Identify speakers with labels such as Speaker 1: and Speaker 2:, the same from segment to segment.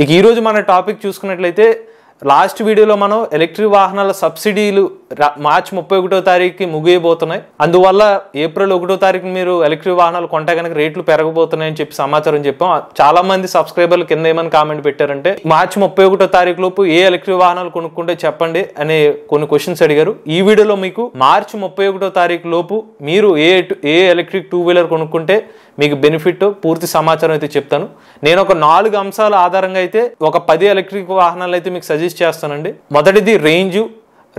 Speaker 1: ఇక ఈ రోజు మన టాపిక్ చూసుకున్నట్లయితే లాస్ట్ వీడియోలో మనం ఎలక్ట్రిక్ వాహనాల సబ్సిడీలు మార్చి 31వ తారీఖుకి ముగియబోతున్నాయి. అందువల్ల ఏప్రిల్ 1వ తారీఖు మీరు ఎలక్ట్రిక్ వాహనాలు కొంటే కనుక రేట్లు పెరగబోతున్నాయని చెప్పి సమాచారం చెప్పాం. చాలా మంది సబ్స్క్రైబర్లు కింద ఏమని కామెంట్ పెట్టారంటే మార్చి 31వ తారీఖు లోపు ఏ ఎలక్ట్రిక్ వాహనాలు కొనుక్కుంటే చెప్పండి అనే కొన్ని క్వశ్చన్స్ అడిగారు. ఈ వీడియోలో మీకు మార్చి 31వ తారీఖు లోపు మీరు ఏ ఎలక్ట్రిక్ 2 వీలర్ కొనుక్కుంటే మీకు బెనిఫిట్ పూర్తి సమాచారం అయితే చెప్తాను. నేను ఒక 4 అంశాల ఆధారంగా అయితే ఒక 10 ఎలక్ట్రిక్ వాహనాలు అయితే మీకు సజెస్ట్ చేస్తానండి. మొదటిది రేంజ్,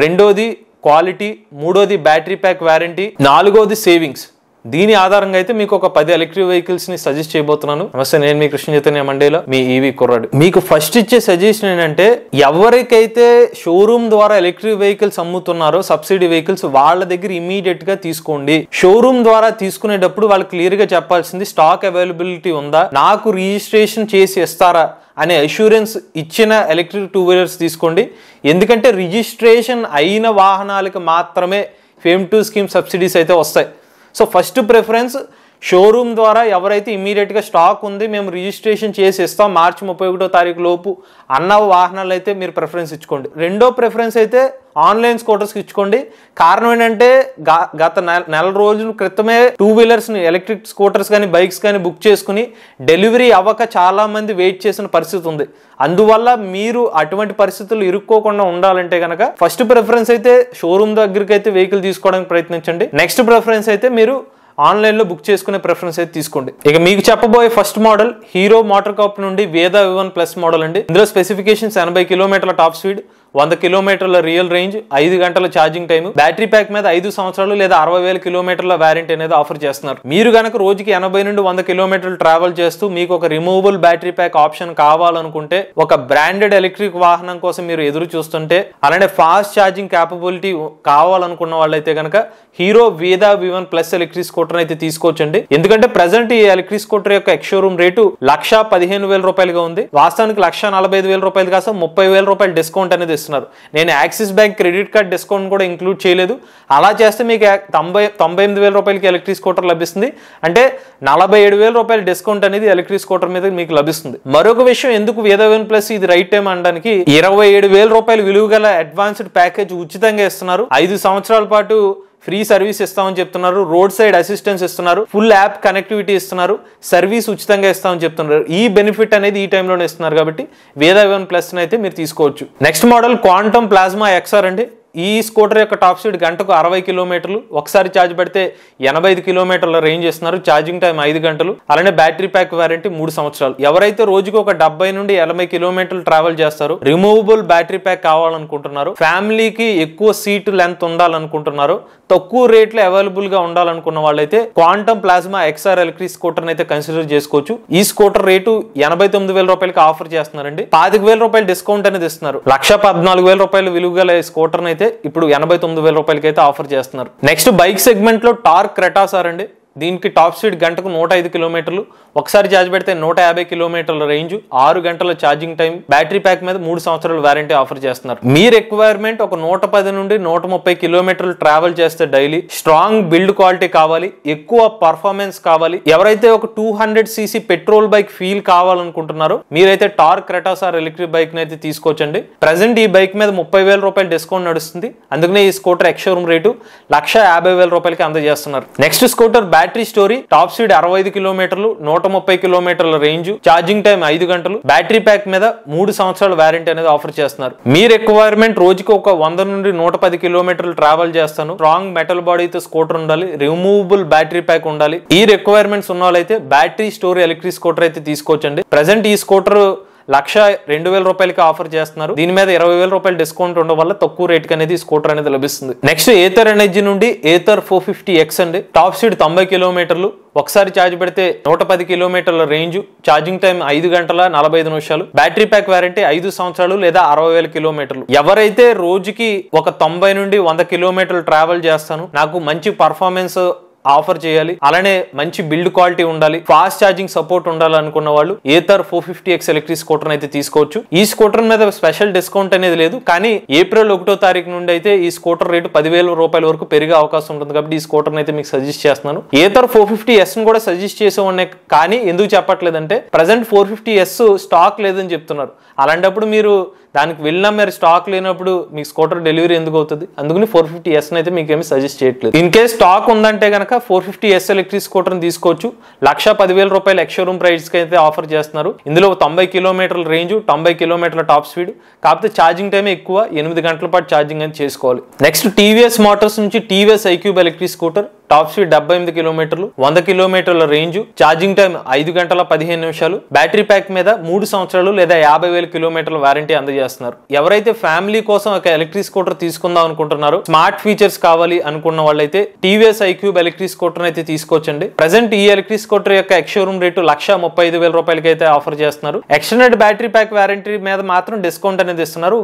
Speaker 1: రెండోది క్వాలిటీ, మూడోది బ్యాటరీ ప్యాక్ వారంటీ, నాలుగోది సేవింగ్స్. దీని ఆధారంగా అయితే మీకు ఒక 10 ఎలక్ట్రిక్ వెహికల్స్ ని సజెస్ట్ చేయబోతున్నాను. నమస్తే, నేను మీ కృష్ణ చైతన్య మండేలా, మీ ఈవీ కుర్రాడు. మీకు ఫస్ట్ ఇచ్చే సజెషన్ ఏంటంటే ఎవరికైతే షోరూమ్ ద్వారా ఎలక్ట్రిక్ వెహికల్స్ అమ్ముతున్నారో సబ్సిడీ వెహికల్స్ వాళ్ళ దగ్గర ఇమీడియట్ గా తీసుకోండి. షోరూమ్ ద్వారా తీసుకునేటప్పుడు వాళ్ళు క్లియర్ గా చెప్పాల్సింది స్టాక్ అవైలబిలిటీ ఉందా, నాకు రిజిస్ట్రేషన్ చేసి ఇస్తారా అనే అష్యూరెన్స్ ఇచ్చిన ఎలక్ట్రిక్ 2 వీలర్స్ తీసుకోండి. ఎందుకంటే రిజిస్ట్రేషన్ అయిన వాహనాలకు మాత్రమే ఫేమ్ 2 స్కీమ్ సబ్సిడీస్ అయితే వస్తాయి. సో ఫస్ట్ ప్రిఫరెన్స్ షోరూమ్ ద్వారా ఎవరైతే ఇమీడియట్గా స్టాక్ ఉంది మేము రిజిస్ట్రేషన్ చేసి ఇస్తాం మార్చి 31వ తారీఖు లోపు అన్న వాహనాలు అయితే మీరు ప్రిఫరెన్స్ ఇచ్చుకోండి. రెండో ప్రిఫరెన్స్ అయితే ఆన్లైన్ స్కూటర్స్కి ఇచ్చుకోండి. కారణం ఏంటంటే గత నెల రోజుల క్రితమే 2 వీలర్స్ని ఎలక్ట్రిక్ స్కూటర్స్ కానీ బైక్స్ కానీ బుక్ చేసుకుని డెలివరీ అవ్వక చాలా మంది వెయిట్ చేసిన పరిస్థితి ఉంది. అందువల్ల మీరు అటువంటి పరిస్థితులు ఇరుక్కోకుండా ఉండాలంటే కనుక ఫస్ట్ ప్రిఫరెన్స్ అయితే షోరూమ్ దగ్గరికి అయితే వెహికల్ తీసుకోవడానికి ప్రయత్నించండి. నెక్స్ట్ ప్రిఫరెన్స్ అయితే మీరు ఆన్లైన్ లో బుక్ చేసుకునే ప్రిఫరెన్స్ అయితే తీసుకోండి. ఇక మీకు చెప్పబోయే first model hero motor Corp నుండి వేదా V1 ప్లస్ మోడల్ అండి. ఇందులో స్పెసిఫికేషన్స్ 80 కిలోమీటర్ల టాప్ స్పీడ్, 100 కిలోమీటర్ల రియల్ రేంజ్, 5 గంటల ఛార్జింగ్ టైం, బ్యాటరీ ప్యాక్ మీద 5 సంవత్సరాలు లేదా 60,000 కిలోమీటర్ల వారంటీ అనేది ఆఫర్ చేస్తున్నారు. మీరు గనక రోజుకి 80 నుండి 100 కిలోమీటర్లు ట్రావెల్ చేస్తూ మీకు ఒక రిమూవబుల్ బ్యాటరీ ప్యాక్ ఆప్షన్ కావాలనుకుంటే, ఒక బ్రాండెడ్ ఎలక్ట్రిక్ వాహనం కోసం మీరు ఎదురు చూస్తుంటే, అలానే ఫాస్ట్ ఛార్జింగ్ క్యాపబిలిటీ కావాలనుకున్న వాళ్ళైతే గనక హీరో వేదా V1 ప్లస్ ఎలక్ట్రిక్ స్కూటర్ అయితే తీసుకోవచ్చండి. ఎందుకంటే ప్రెసెంట్ ఈ ఎలక్ట్రిక్ స్కూటర్ యొక్క ఎక్స్ షోరూమ్ రేటు 1,15,000 రూపాయలుగా ఉంది. వాస్తవానికి 1,45,000 రూపాయలు కాస్త 30,000 రూపాయలు డిస్కౌంట్ అనేది ఇస్తున్నారు. నేను axis bank credit card discount కూడా ఇంక్లూడ్ చేయలేదు. అలా చేస్తే మీకు 98,000 రూపాయలకి ఎలక్ట్రిక్ స్కూటర్ లభిస్తుంది. అంటే 47,000 రూపాయల డిస్కౌంట్ అనేది ఎలక్ట్రిక్ స్కూటర్ మీద మీకు లభిస్తుంది. మరొక విషయం, ఎందుకు వేదా V1 ప్లస్ ఇది రైట్ టైం అనడానికి 27,000 రూపాయలు విలువ గల అడ్వాన్స్డ్ ప్యాకేజ్ ఉచితంగా ఇస్తున్నారు. 5 సంవత్సరాల పాటు ఫ్రీ సర్వీస్ ఇస్తామని చెప్తున్నారు, రోడ్ సైడ్ అసిస్టెన్స్ ఇస్తున్నారు, ఫుల్ యాప్ కనెక్టివిటీ ఇస్తున్నారు, సర్వీస్ ఉచితంగా ఇస్తామని చెప్తున్నారు. ఈ బెనిఫిట్ అనేది ఈ టైంలోనే ఇస్తున్నారు కాబట్టి వేదా V1 ప్లస్ అయితే మీరు తీసుకోవచ్చు. Next model quantum plasma XR అండి. ఈ స్కూటర్ యొక్క టాప్ స్పీడ్ గంటకు 60 కిలోమీటర్లు, ఒకసారి ఛార్జ్ పెడితే 85 కిలోమీటర్ల రేంజ్ ఇస్తున్నారు, ఛార్జింగ్ టైం 5 గంటలు, అలానే బ్యాటరీ ప్యాక్ వారంటీ 3 సంవత్సరాలు. ఎవరైతే రోజుకి ఒక 70 నుండి 80 కిలోమీటర్లు ట్రావెల్ చేస్తారు, రిమూవబుల్ బ్యాటరీ ప్యాక్ కావాలనుకుంటున్నారు, ఫ్యామిలీకి ఎక్కువ సీట్ లెంత్ ఉండాలనుకుంటున్నారు, తక్కువ రేట్లో అవైలబుల్ గా ఉండాలనుకున్న వాళ్ళైతే quantum plasma XR electric scooter అయితే కన్సిడర్ చేసుకోవచ్చు. ఈ స్కూటర్ రేటు 89,000 రూపాయలకి ఆఫర్ చేస్తున్నారండి. 25,000 రూపాయలు డిస్కౌంట్ అనేది ఇస్తున్నారు. 1,14,000 రూపాయలు విలువ గల స్కూటర్ అయితే ఇప్పుడు 89,000 రూపాయలకి అయితే ఆఫర్ చేస్తున్నారు. నెక్స్ట్ బైక్ సెగ్మెంట్ లో టార్క్ క్రెటాసార్ అండి. దీనికి టాప్ స్పీడ్ గంటకు 105 కిలోమీటర్లు, ఒకసారి ఛార్జ్ పెడితే 150 కిలోమీటర్ల రేంజ్, 6 గంటల ఛార్జింగ్ టైం, బ్యాటరీ ప్యాక్ మీద 3 సంవత్సరాల వారంటీ ఆఫర్ చేస్తున్నారు. మీ రిక్వైర్మెంట్ ఒక 110 నుండి 130 కిలోమీటర్లు ట్రావెల్ చేస్తే డైలీ, స్ట్రాంగ్ బిల్డ్ క్వాలిటీ కావాలి, ఎక్కువ పర్ఫార్మెన్స్ కావాలి, ఎవరైతే ఒక 200cc పెట్రోల్ బైక్ ఫీల్ కావాలనుకుంటున్నారో మీరైతే టార్క్ క్రెటాసార్ ఎలక్ట్రిక్ బైక్ అయితే తీసుకోవచ్చండి. ప్రెసెంట్ ఈ బైక్ మీద 30,000 రూపాయలు డిస్కౌంట్ నడుస్తుంది. అందుకనే ఈ స్కూటర్ ఎక్స్ షోరూమ్ రేటు 1,50,000 రూపాయలకి అందజేస్తున్నారు. Next scooter battery story, top speed 65 కిలోమీటర్లు, 130 కిలోమీటర్ల రేంజ్, ఛార్జింగ్ టైం 5 గంటలు, బ్యాటరీ ప్యాక్ మీద 3 సంవత్సరాల వారంటీ అనేది ఆఫర్ చేస్తున్నారు. మీ రిక్వైర్మెంట్ రోజుకి ఒక 100 నుండి 110 కిలోమీటర్లు ట్రావెల్ చేస్తాను, స్ట్రాంగ్ మెటల్ బాడీతో స్కూటర్ ఉండాలి, రిమూవబుల్ బ్యాటరీ ప్యాక్ ఉండాలి, ఈ రిక్వైర్మెంట్స్ ఉన్న వాళ్ళైతే బ్యాటరీ స్టోరీ ఎలక్ట్రిక్ స్కూటర్ అయితే తీసుకోవచ్చండి. ప్రెసెంట్ ఈ స్కూటర్ 1,02,000 రూపాయలకి ఆఫర్ చేస్తున్నారు. దీని మీద 20,000 రూపాయలు డిస్కౌంట్ ఉండడం వల్ల తక్కువ రేట్ అనేది స్కూటర్ అనేది లభిస్తుంది. నెక్స్ట్ ఏథర్ ఎనర్జీ నుండి ఏథర్ 450X అండి. టాప్ స్పీడ్ 90 కిలోమీటర్లు, ఒకసారి ఛార్జ్ పెడితే 110 కిలోమీటర్ల రేంజ్, ఛార్జింగ్ టైం 5 గంటల 45 నిమిషాలు, బ్యాటరీ ప్యాక్ వారంటీ 5 సంవత్సరాలు లేదా 60,000 కిలోమీటర్లు. ఎవరైతే రోజుకి ఒక 90 నుండి 100 కిలోమీటర్లు ట్రావెల్ చేస్తాను, నాకు మంచి పర్ఫార్మెన్స్ ఆఫర్ చేయాలి, అలానే మంచి బిల్డ్ క్వాలిటీ ఉండాలి, ఫాస్ట్ ఛార్జింగ్ సపోర్ట్ ఉండాలి అనుకున్న వాళ్ళు ఏథర్ 450X ఎలక్ట్రిక్ స్కూటర్ అయితే తీసుకోవచ్చు. ఈ స్కూటర్ మీద స్పెషల్ డిస్కౌంట్ అనేది లేదు, కానీ ఏప్రిల్ 1వ తారీఖు నుండి అయితే ఈ స్కూటర్ రేటు 10,000 రూపాయల వరకు పెరిగే అవకాశం ఉంటుంది. కాబట్టి ఈ స్కూటర్ అయితే మీకు సజెస్ట్ చేస్తున్నాను. ఏథర్ 450S ని కూడా సజెస్ట్ చేసేవాడినే, కానీ ఎందుకు చెప్పట్లేదంటే ప్రజెంట్ 450S స్టాక్ లేదని చెప్తున్నారు. అలాంటప్పుడు మీరు దానికి వెళ్ళినా మీరు స్టాక్ లేనప్పుడు మీకు స్కూటర్ డెలివరీ ఎందుకు అవుతుంది? అందుకని 450S అయితే మీకు ఏమి సజెస్ట్ చేయట్లేదు. ఇన్ కేస్ స్టాక్ ఉందంటే కనుక 450S ఎలక్ట్రిక్ స్కూటర్ తీసుకోవచ్చు. 1,10,000 రూపాయలు ఎక్స్ షోరూమ్ ప్రైస్ కి అయితే ఆఫర్ చేస్తున్నారు. ఇందులో 90 కిలోమీటర్ల రేంజ్, 90 కిలోమీటర్ల టాప్ స్పీడ్, కాకపోతే ఛార్జింగ్ టైం ఎక్కువ, 8 గంటల పాటు ఛార్జింగ్ అని చేసుకోవాలి. నెక్స్ట్ టీవీఎస్ మోటార్స్ నుంచి TVS iQube electric scooter, top speed 78 కిలోమీటర్లు, 100 కిలోమీటర్ల రేంజ్, ఛార్జింగ్ టైం 5 గంటల 15 నిమిషాలు, బ్యాటరీ ప్యాక్ మీద 3 సంవత్సరాలు లేదా 50,000 కిలోమీటర్ల వారంటీ అందజేస్తున్నారు. ఎవరైతే ఫ్యామిలీ కోసం ఒక ఎలక్ట్రిక్ స్కూటర్ తీసుకుందాం అనుకుంటున్నారో, స్మార్ట్ ఫీచర్స్ కావాలి అనుకున్న వాళ్ళైతే టీవీఎస్ iQube ఎలక్ట్రిక్ స్కూటర్ అయితే తీసుకోవచ్చండి. ప్రెసెంట్ ఈ ఎలక్ట్రిక్ స్కూటర్ యొక్క ఎక్స్ షోరూమ్ రేటు 1,35,000 రూపాయలకి అయితే ఆఫర్ చేస్తున్నారు. ఎక్స్టెండెడ్ బ్యాటరీ ప్యాక్ వారంటీ మీద మాత్రం డిస్కౌంట్ అనేది ఇస్తున్నారు.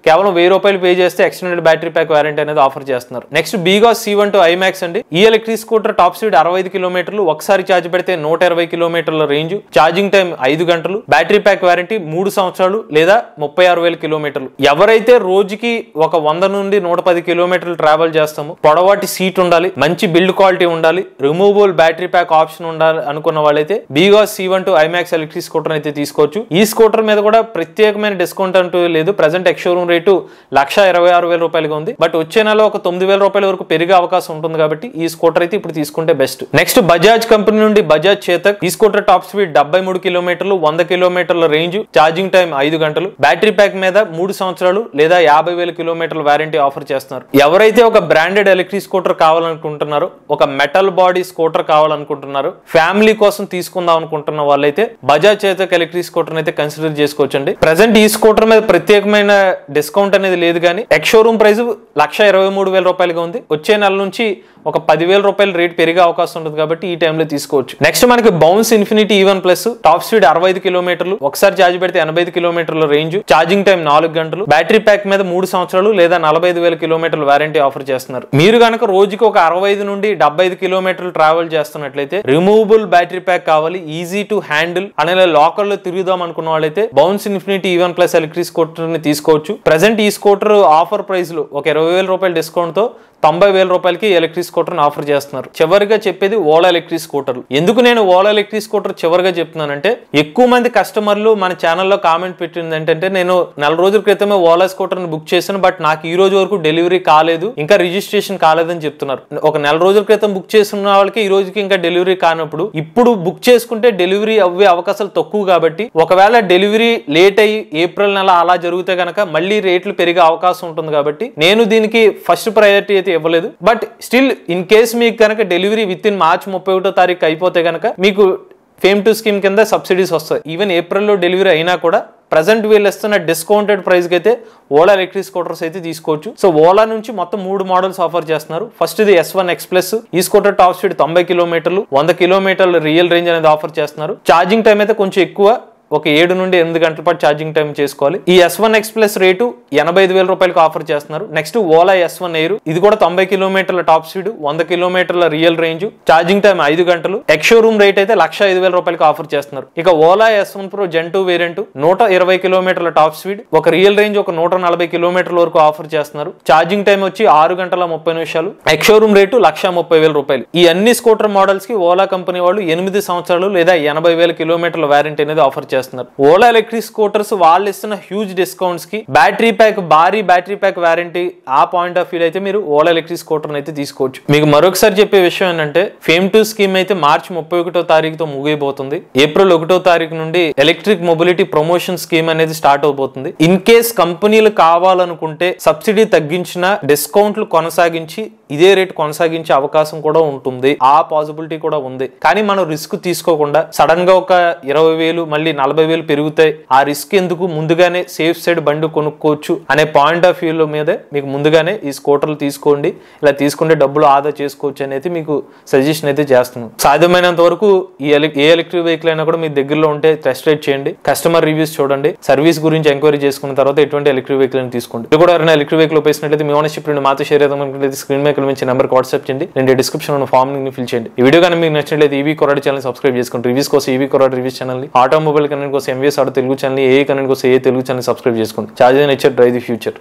Speaker 1: కేవలం 1,000 రూపాయలు పే చేస్తే ఎక్స్టెండెడ్ బ్యాటరీ ప్యాక్ వారంటీ అనేది ఆఫర్ చేస్తున్నారు. నెక్స్ట్ BGAS C12 iMax అండి. ఈ ఎలక్ట్రిక్ స్కూటర్ టాప్ స్పీడ్ 65 కిలోమీటర్లు, ఒకసారి ఛార్జ్ పెడితే 120 కిలోమీటర్ల రేంజ్, ఛార్జింగ్ టైం 5 గంటలు, బ్యాటరీ ప్యాక్ వారంటీ 3 సంవత్సరాలు లేదా 36,000 కిలోమీటర్లు. ఎవరైతే రోజుకి ఒక 100 నుండి 110 కిలోమీటర్లు ట్రావెల్ చేస్తామో, పొడవాటి సీట్ ఉండాలి, మంచి బిల్డ్ క్వాలిటీ ఉండాలి, రిమూవబుల్ బ్యాటరీ ప్యాక్ ఆప్షన్ ఉండాలి అనుకున్న వాళ్ళైతే BGAS C12 iMax electric scooter అయితే తీసుకోవచ్చు. ఈ స్కూటర్ మీద కూడా ప్రత్యేకమైన డిస్కౌంట్ అంటూ లేదు. ప్రెసెంట్ ఎక్స్ షోరూమ్ రేటు 1,26,000 రూపాయలుగా ఉంది. బట్ వచ్చే నెల ఒక 9,000 రూపాయల వరకు పెరిగే అవకాశం ఉంటుంది. కాబట్టి ఈ స్కూటర్ అయితే ఇప్పుడు తీసుకుంటే బెస్ట్. నెక్స్ట్ బజాజ్ కంపెనీ నుండి బజాజ్ చేతక్. ఈ స్కూటర్ టాప్ స్పీడ్ 73 కిలోమీటర్లు, 100 కిలోమీటర్ల రేంజ్, ఛార్జింగ్ టైం 5 గంటలు, బ్యాటరీ ప్యాక్ మీద 3 సంవత్సరాలు లేదా 50,000 కిలోమీటర్ల వారంటీ ఆఫర్ చేస్తున్నారు. ఎవరైతే ఒక బ్రాండెడ్ ఎలక్ట్రిక్ స్కూటర్ కావాలనుకుంటున్నారో, ఒక మెటల్ బాడీ స్కూటర్ కావాలనుకుంటున్నారు, ఫ్యామిలీ కోసం తీసుకుందాం అనుకుంటున్న వాళ్ళైతే బజాజ్ చేతక్ ఎలక్ట్రిక్ స్కూటర్ అయితే కన్సిడర్ చేసుకోవచ్చండి. ప్రెసెంట్ ఈ స్కూటర్ మీద ప్రత్యేకమైన డిస్కౌంట్ అనేది లేదు, కానీ ఎక్స్ షోరూమ్ ప్రైస్ 1,23,000 రూపాయలుగా ఉంది. వచ్చే నెల నుంచి ఒక 10,000 రూపాయల రేట్ పెరిగే అవకాశం ఉంటుంది. కాబట్టి ఈ టైంలో తీసుకోవచ్చు. నెక్స్ట్ మనకి bounce infinity E1 plus, top speed 65 కిలోమీటర్లు, ఒకసారి ఛార్జ్ పెడితే 85 కిలోమీటర్ల రేంజ్, ఛార్జింగ్ టైం 4 గంటలు, బ్యాటరీ ప్యాక్ మీద 3 సంవత్సరాలు లేదా 45,000 కిలోమీటర్ల వారంటీ ఆఫర్ చేస్తున్నారు. మీరు కనుక రోజుకి ఒక 65 నుండి 75 కిలోమీటర్లు ట్రావెల్ చేస్తున్నట్లయితే, రిమూవబుల్ బ్యాటరీ ప్యాక్ కావాలి, ఈజీ టు హ్యాండిల్ అనే లోకల్ లో తిరుగుదాం అనుకున్న వాళ్ళైతే bounce infinity E1 plus electric scooter ని తీసుకోవచ్చు. ప్రెసెంట్ ఈ స్కూటర్ ఆఫర్ ప్రైస్ లో ఒక 20,000 రూపాయల డిస్కౌంట్ తో 90,000 రూపాయలకి ఎలక్ట్రిక్ స్కూటర్ ఆఫర్ చేస్తున్నారు. చివరిగా చెప్పేది ఓలా ఎలక్ట్రిక్ స్కూటర్లు. ఎందుకు నేను ఓలా ఎలక్ట్రిక్ స్కూటర్ చివరిగా చెప్తున్నానంటే, ఎక్కువ మంది కస్టమర్లు మన ఛానల్లో కామెంట్ పెట్టింది ఏంటంటే, నేను 4 రోజుల క్రితమే ఓలా స్కూటర్ ని బుక్ చేశాను, బట్ నాకు ఈ రోజు వరకు డెలివరీ కాలేదు, ఇంకా రిజిస్ట్రేషన్ కాలేదని చెప్తున్నారు. ఒక 4 రోజుల క్రితం బుక్ చేసుకున్న వాళ్ళకి ఈ రోజుకి ఇంకా డెలివరీ కానప్పుడు, ఇప్పుడు బుక్ చేసుకుంటే డెలివరీ అవ్వే అవకాశాలు తక్కువ. కాబట్టి ఒకవేళ డెలివరీ లేట్ అయ్యి ఏప్రిల్ నెల అలా జరిగితే కనుక మళ్ళీ రేట్లు పెరిగే అవకాశం ఉంటుంది. కాబట్టి నేను దీనికి ఫస్ట్ ప్రయారిటీ అయితే ఇవ్వలేదు. బట్ స్టిల్ ఇన్ కేస్ మీకు కనుక డెలివరీ విత్ ఇన్ మార్చ్ 31వ తారీఖు అయిపోతే కనుక మీకు ఫేమ్ టు స్కీమ్ కింద సబ్సిడీస్ వస్తాయి. ఈవెన్ ఏప్రిల్లో డెలివరీ అయినా కూడా ప్రెసెంట్ వీళ్ళు ఇస్తున్న డిస్కౌంటెడ్ ప్రైస్ కి అయితే ఓలా ఎలక్ట్రిక్ స్కూటర్స్ అయితే తీసుకోవచ్చు. సో ఓలా నుంచి మొత్తం 3 మోడల్స్ ఆఫర్ చేస్తున్నారు. ఫస్ట్ ఇది S1X ప్లస్. ఈ స్కూటర్ టాప్ స్పీడ్ 90 కిలోమీటర్లు, 100 కిలోమీటర్ల రియల్ రేంజ్ అనేది ఆఫర్ చేస్తున్నారు. ఛార్జింగ్ టైం అయితే కొంచెం ఎక్కువ, ఒక 7 నుండి 8 గంటల పాటు ఛార్జింగ్ టైం చేసుకోవాలి. ఈ S1X ప్లస్ రేటు 85,000 రూపాయలకు ఆఫర్ చేస్తున్నారు. Next Ola S1 air. ఇది కూడా 90 కిలోమీటర్ల టాప్ స్పీడ్, 100 కిలోమీటర్ల రియల్ రేంజ్, ఛార్జింగ్ టైం 5 గంటలు, ఎక్స్ షోరూమ్ రేట్ అయితే 1,05,000 రూపాయలకు ఆఫర్ చేస్తున్నారు. ఇక Ola S1 Pro Gen 2 variant 120 కిలోమీటర్ల టాప్ స్పీడ్, ఒక రియల్ రేంజ్ ఒక 140 కిలోమీటర్ల వరకు ఆఫర్ చేస్తున్నారు. ఛార్జింగ్ టైం వచ్చి 6 గంటల 30 నిమిషాలు, ఎక్స్ షోరూమ్ రేటు 1,30,000 రూపాయలు. ఈ అన్ని స్కూటర్ మోడల్స్ కి ఓలా కంపెనీ వాళ్ళు 8 సంవత్సరాలు లేదా 80,000 కిలోమీటర్ల వారంటీ అనేది ఆఫర్ చేస్తున్నారు. ఓలా ఎలక్ట్రిక్ స్కూటర్స్ వాళ్ళు ఇస్తున్న హ్యూజ్ డిస్కౌంట్స్ కి బ్యాటరీ ప్యాక్, భారీ బ్యాటరీ ప్యాక్ వారంటీ, ఆ పాయింట్ ఆఫ్ వ్యూ అయితే మీరు ఓలా ఎలక్ట్రిక్ స్కూటర్ అయితే తీసుకోవచ్చు. మీకు మరొకసారి చెప్పే విషయం ఏంటంటే, ఫేమ్ 2 స్కీమ్ అయితే మార్చి 31వ తారీఖుతో ముగియబోతుంది. ఏప్రిల్ 1వ తారీఖు నుండి ఎలక్ట్రిక్ మొబిలిటీ ప్రమోషన్ స్కీమ్ అనేది స్టార్ట్ అవబోతుంది. ఇన్ కేస్ కంపెనీలు కావాలనుకుంటే సబ్సిడీ తగ్గించిన డిస్కౌంట్లు కొనసాగించి ఇదే రేట్ కొనసాగించే అవకాశం కూడా ఉంటుంది. ఆ పాసిబిలిటీ కూడా ఉంది. కానీ మనం రిస్క్ తీసుకోకుండా సడన్ గా ఒక 20,000 మళ్ళీ 40,000 పెరుగుతాయి, ఆ రిస్క్ ఎందుకు, ముందుగానే సేఫ్ సైడ్ బండి కొనుక్కోవచ్చు అనే పాయింట్ ఆఫ్ వ్యూలో మీదే మీకు ముందుగానే ఈ స్కూటర్లు తీసుకోండి. ఇలా తీసుకుంటే డబ్బులు ఆదా చేసుకోవచ్చు అనేది మీకు సజెషన్ అయితే చేస్తున్నాను. సాధ్యమైనంత వరకు ఏ ఎలక్ట్రిక్ వెహికల్ అయినా కూడా మీ దగ్గరలో ఉంటే టెస్ట్ రైడ్ చేయండి, కస్టమర్ రివ్యూస్ చూడండి, సర్వీస్ గురించి ఎంక్వైరీ చేసుకున్న తర్వాత ఎటువంటి ఎలక్ట్రిక్ వెహికల్ అని తీసుకోండి. ఇది కూడా ఎవరైనా ఎలక్ట్రిక్ వెహికల్ ఉపయోగించినట్లయితే మీ ఓనర్షిప్ మాతో షేర్ చేద్దాం అనుకుంటే స్క్రీన్ మీద టైటిల్ నుంచి నెంబర్కి వాట్సాప్ చేయండి, నేను డిస్క్రిప్షన్ ఉన్న ఫామ్ ని ఫిల్ చేయండి. ఈ వీడియో కానీ మీకు నచ్చినట్లయితే ఈవీ కొరాడి ఛానల్ సబ్స్క్రైబ్ చేసుకోండి. రివ్యూస్ కోసం ఈవీ కొరాడి రివ్యూస్ ఛానల్ ని, ఆటోమొబైల్ కంటెంట్ కోసం ఎంవీఎస్ ఆటో తెలుగు ఛానల్, ఏ కంటెంట్ కోసం ఏ తెలుగు ఛానల్ సబ్స్క్రైబ్ చేసుకోండి. Charge nature drive the future.